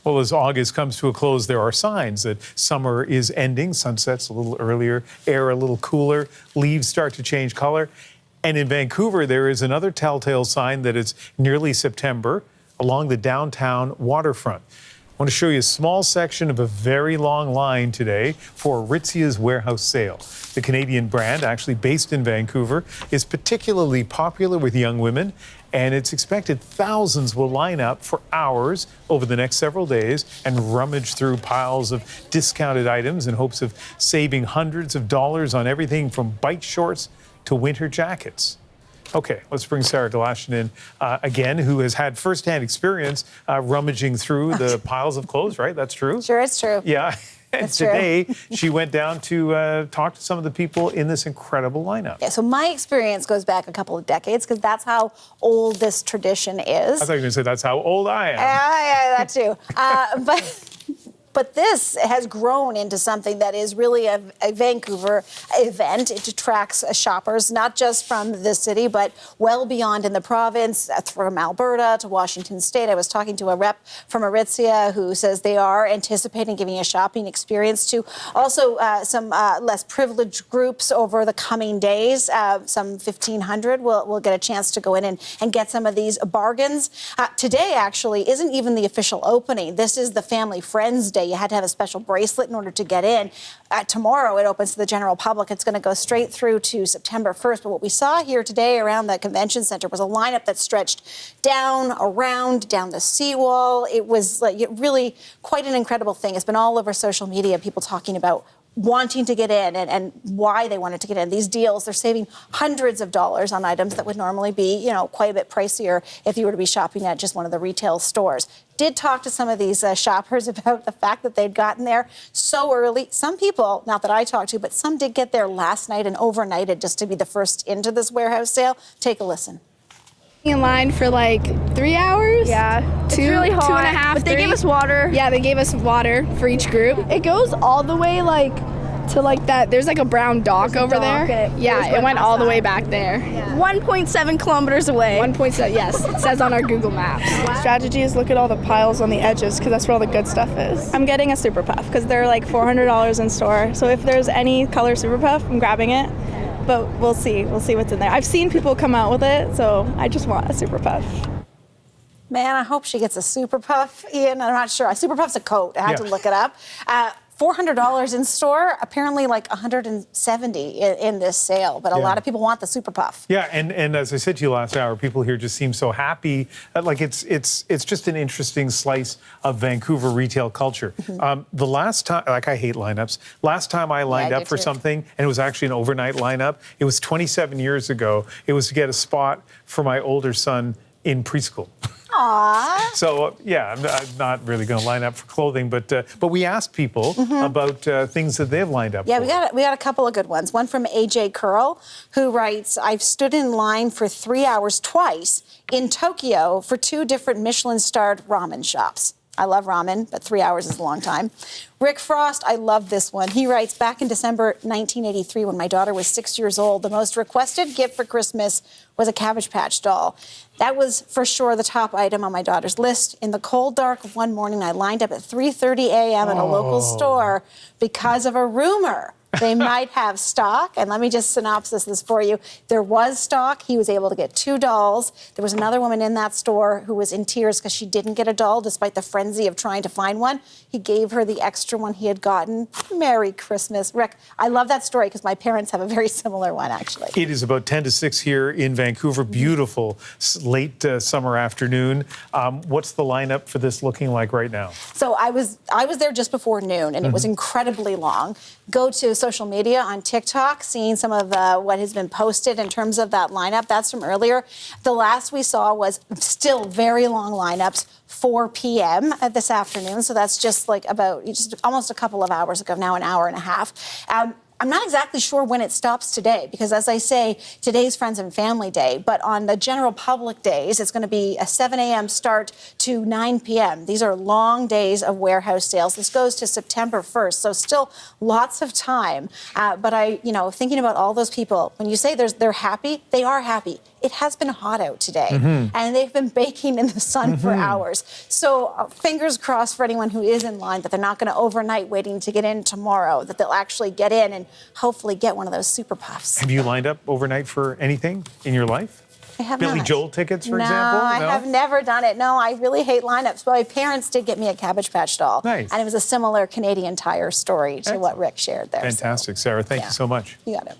Well, as August comes to a close, there are signs that summer is ending. Sunset's a little earlier, air a little cooler, leaves start to change color. And in Vancouver, there is another telltale sign that it's nearly September along the downtown waterfront. I want to show you a small section of a very long line today for Aritzia's warehouse sale. The Canadian brand, actually based in Vancouver, is particularly popular with young women, and it's expected thousands will line up for hours over the next several days and rummage through piles of discounted items in hopes of saving hundreds of dollars on everything from bike shorts to winter jackets. Okay, let's bring Sarah Galashan in again, who has had firsthand experience rummaging through the piles of clothes, right? That's true? Sure, it's true. Yeah. And That's today, true. she went down to talk to some of the people in this incredible lineup. Yeah, so my experience goes back a couple of decades because that's how old this tradition is. I thought you were going to say that's how old I am. Yeah, that too. But this has grown into something that is really a Vancouver event. It attracts shoppers, not just from the city, but well beyond in the province, from Alberta to Washington State. I was talking to a rep from Aritzia who says they are anticipating giving a shopping experience to also some less privileged groups over the coming days. Some 1,500 will get a chance to go in and get some of these bargains. Today, actually, isn't even the official opening. This is the Family Friends Day. You had to have a special bracelet in order to get in. Tomorrow, it opens to the general public. It's going to go straight through to September 1st. But what we saw here today around the convention centre was a lineup that stretched down, around, down the seawall. It was really quite an incredible thing. It's been all over social media, people talking about wanting to get in and why they wanted to get in. These deals, they're saving hundreds of dollars on items that would normally be, quite a bit pricier if you were to be shopping at just one of the retail stores. Did talk to some of these shoppers about the fact that they'd gotten there so early. Some people, not that I talked to, but some did get there last night and overnighted just to be the first into this warehouse sale. Take a listen. In line for like 3 hours. Yeah, it's really hot. 2.5. But they gave us water. Yeah, they gave us water for each group. It goes all the way to that. There's a brown dock over there. Yeah, it went all the way back there. Yeah. 1.7 kilometers away. 1.7. Yes, it says on our Google Maps. Strategy is look at all the piles on the edges because that's where all the good stuff is. I'm getting a Super Puff because they're like $400 in store. So if there's any color Super Puff, I'm grabbing it. But we'll see. We'll see what's in there. I've seen people come out with it, so I just want a Super Puff. Man, I hope she gets a Super Puff, Ian. I'm not sure. A Super Puff's a coat. I had to look it up. $400 in store, apparently like $170 in this sale, but a lot of people want the Super Puff. Yeah, and as I said to you last hour, people here just seem so happy. It's just an interesting slice of Vancouver retail culture. The last time, I hate lineups. Last time I lined up for something, and it was actually an overnight lineup, it was 27 years ago. It was to get a spot for my older son in preschool. Aww. So, I'm not really going to line up for clothing, but we asked people about things that they've lined up for. Yeah, we got a couple of good ones. One from AJ Curl, who writes, I've stood in line for 3 hours twice in Tokyo for 2 different Michelin-starred ramen shops. I love ramen, but 3 hours is a long time. Rick Frost, I love this one. He writes, back in December 1983, when my daughter was 6 years old, the most requested gift for Christmas was a Cabbage Patch doll. That was for sure the top item on my daughter's list. In the cold dark of one morning, I lined up at 3:30 a.m. at a local store because of a rumor they might have stock. And let me just synopsis this for you. There was stock. He was able to get 2 dolls. There was another woman in that store who was in tears because she didn't get a doll despite the frenzy of trying to find one. He gave her the extra one he had gotten. Merry Christmas. Rick, I love that story because my parents have a very similar one, actually. It is about 10 to 6 here in Vancouver. Beautiful late summer afternoon. What's the lineup for this looking like right now? So I was there just before noon, and it was incredibly long. Go to social media on TikTok, seeing some of what has been posted in terms of that lineup. That's from earlier. The last we saw was still very long lineups, 4 p.m. This afternoon. So that's just almost a couple of hours ago, now an hour and a half. I'm not exactly sure when it stops today because, as I say, today's Friends and Family Day, but on the general public days, it's going to be a 7 a.m. start to 9 p.m. These are long days of warehouse sales. This goes to September 1st, so still lots of time. But thinking about all those people, when you say they're happy, they are happy. it has been hot out today, and they've been baking in the sun for hours. So fingers crossed for anyone who is in line that they're not going to overnight waiting to get in tomorrow, that they'll actually get in and hopefully get one of those Super Puffs. Have you lined up overnight for anything in your life? I have Billy not. Joel tickets, for no, example? I have never done it. No, I really hate lineups. But my parents did get me a Cabbage Patch doll. Nice. And it was a similar Canadian Tire story to what Rick shared there. Fantastic. Sarah, thank you so much. You got it.